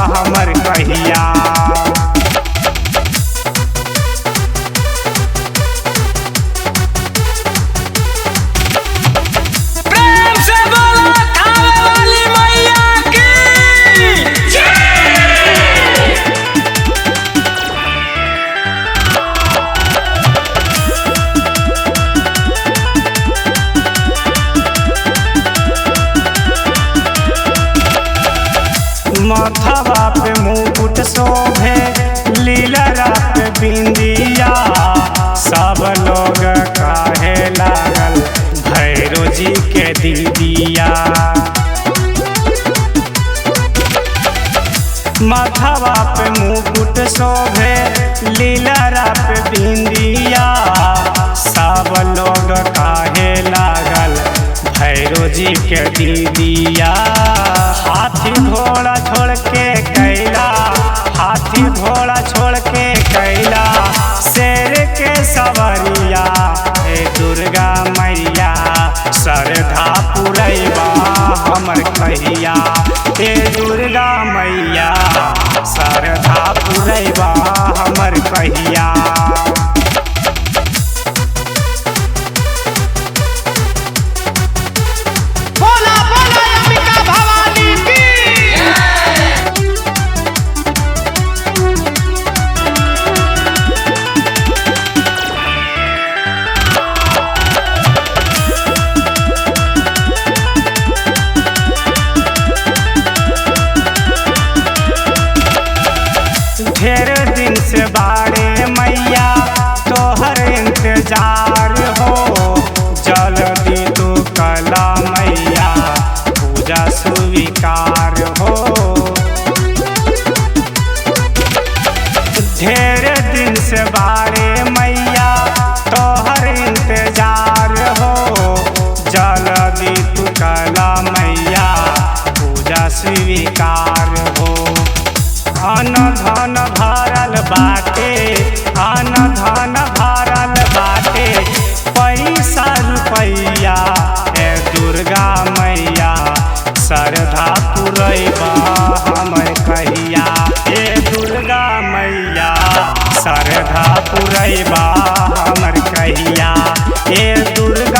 हमर कहिया। प्रेम से बोलो थावे वाली मैया की माथवा पे मुकुट शोभे लीलरा पे बिंदिया, सब लोग काहे लागल भैरो जी के दीदिया। माथवा पे मुकुट शोभे लीलरा पे बिंदिया, सब लोग काहे लागल भैरो जी के दीदिया। हाथी घोड़ा छोड़ के कैला, हाथी घोड़ा छोड़ के कैला शेर के सवरिया। हे दुर्गा मैया श्रद्धा पुरैबा हमर कहिया। हे दुर्गा मैया श्रद्धा पुरैबा हमर कहिया। बोला बोला अंबिका भवानी की ढेर दिन से बारे मैया तोहर इंतजार हो, जल्दी तू कला मैया पूजा स्वीकार हो। ढेर दिन से बारे मैया तोहर इंतजार हो, जल्दी तू कला मैया पूजा स्वीकार हो। अन धन भरल बाटे, अन धन भरल बाटे पैसा रुपैया। हे दुर्गा मैया श्रद्धा पुरैबा हमर कहिया। हे दुर्गा मैया श्रद्धा पुरैबा हमर कहिया। हे दुर्गा